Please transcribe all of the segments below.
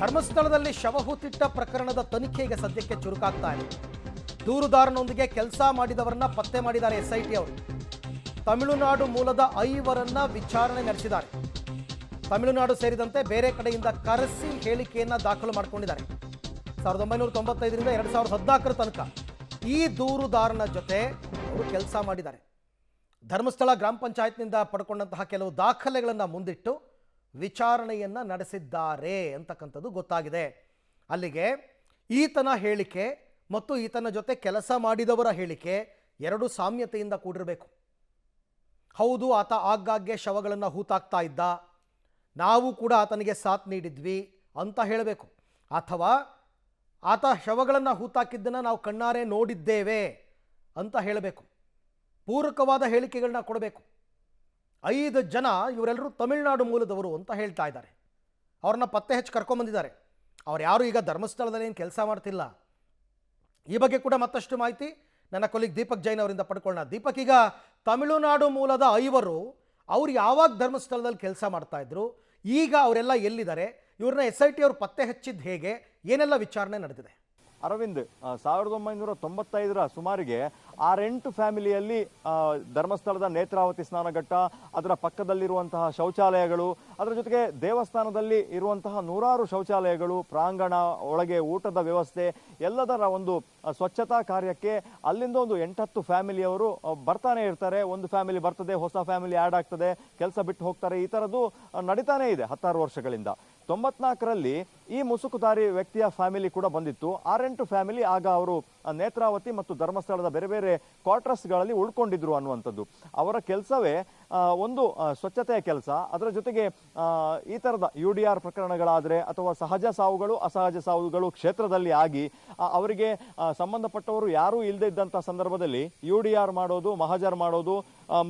ಧರ್ಮಸ್ಥಳದಲ್ಲಿ ಶವಹೂತಿಟ್ಟ ಪ್ರಕರಣದ ತನಿಖೆಗೆ ಸದ್ಯಕ್ಕೆ ಚುರುಕಾಗ್ತಾ ಇದೆ. ದೂರುದಾರನೊಂದಿಗೆ ಕೆಲಸ ಮಾಡಿದವರನ್ನ ಪತ್ತೆ ಮಾಡಿದ್ದಾರೆ ಎಸ್ಐಟಿ ಅವರು. ತಮಿಳುನಾಡು ಮೂಲದ 5 ವಿಚಾರಣೆ ನಡೆಸಿದ್ದಾರೆ. ತಮಿಳುನಾಡು ಸೇರಿದಂತೆ ಬೇರೆ ಕಡೆಯಿಂದ ಕರೆಸಿ ಹೇಳಿಕೆಯನ್ನ ದಾಖಲು ಮಾಡಿಕೊಂಡಿದ್ದಾರೆ. 1995ರಿಂದ 2014 ತನಕ ಈ ದೂರುದಾರನ ಜೊತೆ ಅವರು ಕೆಲಸ ಮಾಡಿದ್ದಾರೆ. ಧರ್ಮಸ್ಥಳ ಗ್ರಾಮ ಪಂಚಾಯತ್ನಿಂದ ಪಡ್ಕೊಂಡಂತಹ ಕೆಲವು ದಾಖಲೆಗಳನ್ನು ಮುಂದಿಟ್ಟು ವಿಚಾರಣೆಯನ್ನ ನಡೆಸಿದ್ದಾರೆ ಅಂತಕ್ಕಂಥದ್ದು ಗೊತ್ತಾಗಿದೆ. ಅಲ್ಲಿಗೆ ಈತನ ಹೇಳಿಕೆ ಮತ್ತು ಈತನ ಜೊತೆ ಕೆಲಸ ಮಾಡಿದವರ ಹೇಳಿಕೆ ಎರಡು ಸಾಮ್ಯತೆಯಿಂದ ಕೂಡಿರಬೇಕು. ಹೌದು, ಆತ ಆಗಾಗ್ಗೆ ಶವಗಳನ್ನು ಹೂತಾಕ್ತಾ ಇದ್ದ, ನಾವು ಕೂಡ ಆತನಿಗೆ ಸಾಥ್ ನೀಡಿದ್ವಿ ಅಂತ ಹೇಳಬೇಕು. ಅಥವಾ ಆತ ಶವಗಳನ್ನು ಹೂತಾಕಿದ್ದನ್ನು ನಾವು ಕಣ್ಣಾರೆ ನೋಡಿದ್ದೇವೆ ಅಂತ ಹೇಳಬೇಕು. ಪೂರಕವಾದ ಹೇಳಿಕೆಗಳನ್ನ ಕೊಡಬೇಕು. 5 ಜನ ಇವರೆಲ್ಲರೂ ತಮಿಳುನಾಡು ಮೂಲದವರು ಅಂತ ಹೇಳ್ತಾ ಇದ್ದಾರೆ. ಅವ್ರನ್ನ ಪತ್ತೆ ಹಚ್ಚಿ ಕರ್ಕೊಂಬಂದಿದ್ದಾರೆ. ಅವ್ರು ಯಾರು ಈಗ ಧರ್ಮಸ್ಥಳದಲ್ಲಿ ಏನು ಕೆಲಸ ಮಾಡ್ತಿಲ್ಲ. ಈ ಬಗ್ಗೆ ಕೂಡ ಮತ್ತಷ್ಟು ಮಾಹಿತಿ ನನ್ನ ಕೊಲಿಗ್ ದೀಪಕ್ ಜೈನ್ ಅವರಿಂದ ಪಡ್ಕೊಳ್ಳೋಣ. ದೀಪಕ್, ಈಗ ತಮಿಳುನಾಡು ಮೂಲದ 5 ಅವ್ರು ಯಾವಾಗ ಧರ್ಮಸ್ಥಳದಲ್ಲಿ ಕೆಲಸ ಮಾಡ್ತಾ ಇದ್ರು, ಈಗ ಅವರೆಲ್ಲ ಎಲ್ಲಿದ್ದಾರೆ, ಇವ್ರನ್ನ SIT ಅವರು ಪತ್ತೆ ಹಚ್ಚಿದ್ದು ಹೇಗೆ, ಏನೆಲ್ಲ ವಿಚಾರಣೆ ನಡೆದಿದೆ? ಅರವಿಂದ್, 1995ರ ಸುಮಾರಿಗೆ 6-8 ಫ್ಯಾಮಿಲಿಯಲ್ಲಿ ಧರ್ಮಸ್ಥಳದ ನೇತ್ರಾವತಿ ಸ್ನಾನಘಟ್ಟ, ಅದರ ಪಕ್ಕದಲ್ಲಿರುವಂತಹ ಶೌಚಾಲಯಗಳು, ಅದರ ಜೊತೆಗೆ ದೇವಸ್ಥಾನದಲ್ಲಿ ಇರುವಂತಹ 100 ಶೌಚಾಲಯಗಳು, ಪ್ರಾಂಗಣ, ಒಳಗೆ ಊಟದ ವ್ಯವಸ್ಥೆ, ಎಲ್ಲದರ ಒಂದು ಸ್ವಚ್ಛತಾ ಕಾರ್ಯಕ್ಕೆ ಅಲ್ಲಿಂದ ಒಂದು 8-10 ಫ್ಯಾಮಿಲಿಯವರು ಬರ್ತಾನೆ ಇರ್ತಾರೆ. ಒಂದು ಫ್ಯಾಮಿಲಿ ಬರ್ತದೆ, ಹೊಸ ಫ್ಯಾಮಿಲಿ ಆ್ಯಡ್ ಆಗ್ತದೆ, ಕೆಲಸ ಬಿಟ್ಟು ಹೋಗ್ತಾರೆ. ಈ ಥರದ್ದು ನಡೀತಾನೆ ಇದೆ 16 ವರ್ಷಗಳಿಂದ. 94ರಲ್ಲಿ ಈ ಮುಸುಕುದಾರಿ ವ್ಯಕ್ತಿಯ ಫ್ಯಾಮಿಲಿ ಕೂಡ ಬಂದಿತ್ತು. 6-8 ಫ್ಯಾಮಿಲಿ ಆಗ ಅವರು ನೇತ್ರಾವತಿ ಮತ್ತು ಧರ್ಮಸ್ಥಳದ ಬೇರೆ ಬೇರೆ ಕ್ವಾರ್ಟರ್ಸ್ಗಳಲ್ಲಿ ಉಳ್ಕೊಂಡಿದ್ರು ಅನ್ನುವಂಥದ್ದು. ಅವರ ಕೆಲಸವೇ ಒಂದು ಸ್ವಚ್ಛತೆಯ ಕೆಲಸ. ಅದರ ಜೊತೆಗೆ ಈ ಥರದ UDR ಪ್ರಕರಣಗಳಾದರೆ ಅಥವಾ ಸಹಜ ಸಾವುಗಳು, ಅಸಹಜ ಸಾವುಗಳು ಕ್ಷೇತ್ರದಲ್ಲಿ ಆಗಿ ಅವರಿಗೆ ಸಂಬಂಧಪಟ್ಟವರು ಯಾರೂ ಇಲ್ಲದೆ ಇದ್ದಂಥ ಸಂದರ್ಭದಲ್ಲಿ UDR ಮಾಡೋದು, ಮಹಜರ್ ಮಾಡೋದು,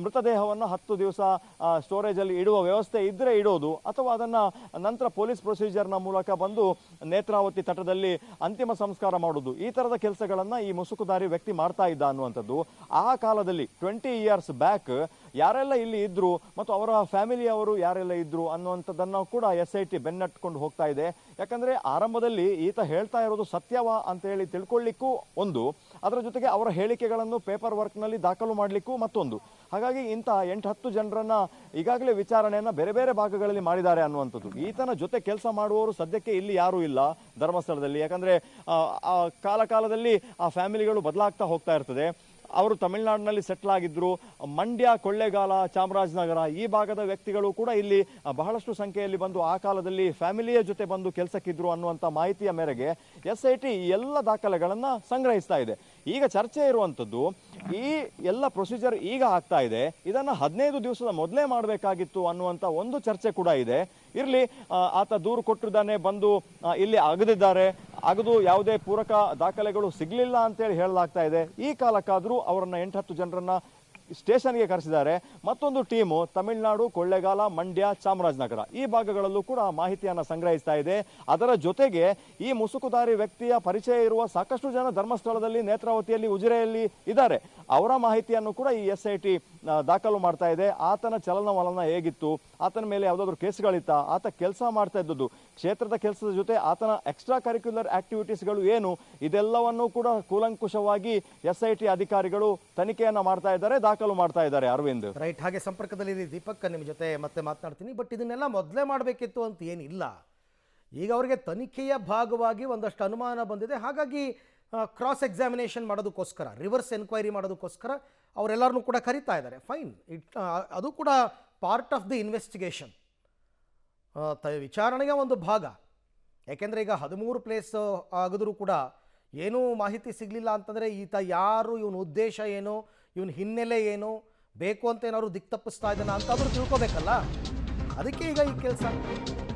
ಮೃತದೇಹವನ್ನು 10 ದಿವಸ ಸ್ಟೋರೇಜಲ್ಲಿ ಇಡುವ ವ್ಯವಸ್ಥೆ ಇದ್ದರೆ ಇಡೋದು, ಅಥವಾ ಅದನ್ನು ನಂತರ ಪೊಲೀಸ್ ಪ್ರೊಸೀಜರ್ನ ಮೂಲಕ ಬಂದು ನೇತ್ರಾವತಿ ತಟದಲ್ಲಿ ಅಂತಿಮ ಸಂಸ್ಕಾರ ಮಾಡೋದು. ಈ ಥರದ ಕೆಲಸಗಳನ್ನು ಈ ಮುಸುಕುದಾರಿ ವ್ಯಕ್ತಿ ಮಾಡ್ತಾ ಇದ್ದ ಅನ್ನುವಂಥದ್ದು. ಆ ಕಾಲದಲ್ಲಿ 20 ಇಯರ್ಸ್ ಬ್ಯಾಕ್ ಯಾರೆಲ್ಲ ಇಲ್ಲಿ ಇದ್ರು ಮತ್ತು ಅವರ ಫ್ಯಾಮಿಲಿಯವರು ಯಾರೆಲ್ಲ ಇದ್ರು ಅನ್ನುವಂಥದ್ದನ್ನು ಕೂಡ SIT ಬೆನ್ನಟ್ಕೊಂಡು ಹೋಗ್ತಾ ಇದೆ. ಯಾಕಂದರೆ ಆರಂಭದಲ್ಲಿ ಈತ ಹೇಳ್ತಾ ಇರೋದು ಸತ್ಯವಾ ಅಂತ ಹೇಳಿ ತಿಳ್ಕೊಳ್ಳಿಕ್ಕೂ ಒಂದು, ಅದರ ಜೊತೆಗೆ ಅವರ ಹೇಳಿಕೆಗಳನ್ನು ಪೇಪರ್ ವರ್ಕ್ನಲ್ಲಿ ದಾಖಲು ಮಾಡಲಿಕ್ಕೂ ಮತ್ತೊಂದು. ಹಾಗಾಗಿ ಇಂಥ 8-10 ಜನರನ್ನ ಈಗಾಗಲೇ ವಿಚಾರಣೆಯನ್ನು ಬೇರೆ ಬೇರೆ ಭಾಗಗಳಲ್ಲಿ ಮಾಡಿದ್ದಾರೆ ಅನ್ನುವಂಥದ್ದು. ಈತನ ಜೊತೆ ಕೆಲಸ ಮಾಡುವವರು ಸದ್ಯಕ್ಕೆ ಇಲ್ಲಿ ಯಾರೂ ಇಲ್ಲ ಧರ್ಮಸ್ಥಳದಲ್ಲಿ. ಯಾಕಂದರೆ ಕಾಲಕಾಲದಲ್ಲಿ ಆ ಫ್ಯಾಮಿಲಿಗಳು ಬದಲಾಗ್ತಾ ಹೋಗ್ತಾ ಇರ್ತದೆ. ಅವರು ತಮಿಳುನಾಡಿನಲ್ಲಿ ಸೆಟ್ಲ್ ಆಗಿದ್ರು. ಮಂಡ್ಯ, ಕೊಳ್ಳೇಗಾಲ, ಚಾಮರಾಜನಗರ ಈ ಭಾಗದ ವ್ಯಕ್ತಿಗಳು ಕೂಡ ಇಲ್ಲಿ ಬಹಳಷ್ಟು ಸಂಖ್ಯೆಯಲ್ಲಿ ಬಂದು ಆ ಕಾಲದಲ್ಲಿ ಫ್ಯಾಮಿಲಿಯ ಜೊತೆ ಬಂದು ಕೆಲಸಕ್ಕಿದ್ರು ಅನ್ನುವಂಥ ಮಾಹಿತಿಯ ಮೇರೆಗೆ SIT ಎಲ್ಲ ದಾಖಲೆಗಳನ್ನು ಸಂಗ್ರಹಿಸ್ತಾ ಇದೆ. ಈಗ ಚರ್ಚೆ ಇರುವಂಥದ್ದು, ಈ ಎಲ್ಲ ಪ್ರೊಸೀಜರ್ ಈಗ ಆಗ್ತಾ ಇದೆ, ಇದನ್ನು 15 ದಿವಸದ ಮೊದಲೇ ಮಾಡಬೇಕಾಗಿತ್ತು ಅನ್ನುವಂಥ ಒಂದು ಚರ್ಚೆ ಕೂಡ ಇದೆ. ಇರಲಿ, ಆತ ದೂರು ಕೊಟ್ಟಿದ್ದಾನೆ, ಬಂದು ಇಲ್ಲಿ ಅಗದಿದ್ದಾರೆ, ಅಗದು ಯಾವುದೇ ಪೂರಕ ದಾಖಲೆಗಳು ಸಿಗಲಿಲ್ಲ ಅಂತೇಳಿ ಹೇಳಲಾಗ್ತಾ ಇದೆ. ಈ ಕಾಲಕ್ಕಾದರೂ ಅವರನ್ನು 8-10 ಜನರನ್ನ ಸ್ಟೇಷನ್ಗೆ ಕರೆಸಿದ್ದಾರೆ. ಮತ್ತೊಂದು ಟೀಮು ತಮಿಳುನಾಡು, ಕೊಳ್ಳೇಗಾಲ, ಮಂಡ್ಯ, ಚಾಮರಾಜನಗರ ಈ ಭಾಗಗಳಲ್ಲೂ ಕೂಡ ಮಾಹಿತಿಯನ್ನು ಸಂಗ್ರಹಿಸ್ತಾ ಇದೆ. ಅದರ ಜೊತೆಗೆ ಈ ಮುಸುಕುದಾರಿ ವ್ಯಕ್ತಿಯ ಪರಿಚಯ ಇರುವ ಸಾಕಷ್ಟು ಜನ ಧರ್ಮಸ್ಥಳದಲ್ಲಿ, ನೇತ್ರಾವತಿಯಲ್ಲಿ, ಉಜಿರೆಯಲ್ಲಿ ಇದ್ದಾರೆ. ಅವರ ಮಾಹಿತಿಯನ್ನು ಕೂಡ ಈ SIT ದಾಖಲು ಮಾಡ್ತಾ ಇದೆ. ಆತನ ಚಲನವಲನ ಹೇಗಿತ್ತು, ಆತನ ಮೇಲೆ ಯಾವುದಾದ್ರೂ ಕೇಸ್ಗಳಿತ್ತ, ಆತ ಕೆಲಸ ಮಾಡ್ತಾ ಇದ್ದದ್ದು, ಕ್ಷೇತ್ರದ ಕೆಲಸದ ಜೊತೆ ಆತನ ಎಕ್ಸ್ಟ್ರಾ ಕರಿಕ್ಯುಲರ್ ಆಕ್ಟಿವಿಟೀಸ್ಗಳು ಏನು, ಇದೆಲ್ಲವನ್ನೂ ಕೂಡ ಕೂಲಂಕುಷವಾಗಿ SIT ಅಧಿಕಾರಿಗಳು ತನಿಖೆಯನ್ನು ಮಾಡ್ತಾ ಇದ್ದಾರೆ, ದಾಖಲು ಮಾಡ್ತಾ ಇದ್ದಾರೆ. ಅರವಿಂದ್, ರೈಟ್. ಹಾಗೆ ಸಂಪರ್ಕದಲ್ಲಿ ದೀಪಕ್, ನಿಮ್ಮ ಜೊತೆ ಮತ್ತೆ ಮಾತನಾಡ್ತೀನಿ. ಬಟ್ ಇದನ್ನೆಲ್ಲ ಮೊದಲೇ ಮಾಡಬೇಕಿತ್ತು ಅಂತ ಏನಿಲ್ಲ. ಈಗ ಅವರಿಗೆ ತನಿಖೆಯ ಭಾಗವಾಗಿ ಒಂದಷ್ಟು ಅನುಮಾನ ಬಂದಿದೆ. ಹಾಗಾಗಿ ಕ್ರಾಸ್ ಎಕ್ಸಾಮಿನೇಷನ್ ಮಾಡೋದಕ್ಕೋಸ್ಕರ, ರಿವರ್ಸ್ ಎನ್ಕ್ವೈರಿ ಮಾಡೋದಕ್ಕೋಸ್ಕರ ಅವರೆಲ್ಲರನ್ನೂ ಕೂಡ ಕರೀತಾ ಇದ್ದಾರೆ. ಫೈನ್, ಅದು ಕೂಡ ಪಾರ್ಟ್ ಆಫ್ ದಿ ಇನ್ವೆಸ್ಟಿಗೇಷನ್, ವಿಚಾರಣೆಯ ಒಂದು ಭಾಗ. ಯಾಕೆಂದರೆ ಈಗ 13 ಪ್ಲೇಸ್ ಆಗಿದ್ರೂ ಕೂಡ ಏನೂ ಮಾಹಿತಿ ಸಿಗಲಿಲ್ಲ ಅಂತಂದರೆ ಈತ ಯಾರು, ಇವನ ಉದ್ದೇಶ ಏನು, ಇವನ ಹಿನ್ನೆಲೆ ಏನು, ಬೇಕು ಅಂತ ಏನಾದ್ರು ದಿಕ್ಕು ತಪ್ಪಿಸ್ತಾ ಇದ್ದಾನ ಅಂತಾದರೂ ತಿಳ್ಕೊಬೇಕಲ್ಲ. ಅದಕ್ಕೆ ಈಗ ಈ ಕೆಲಸ.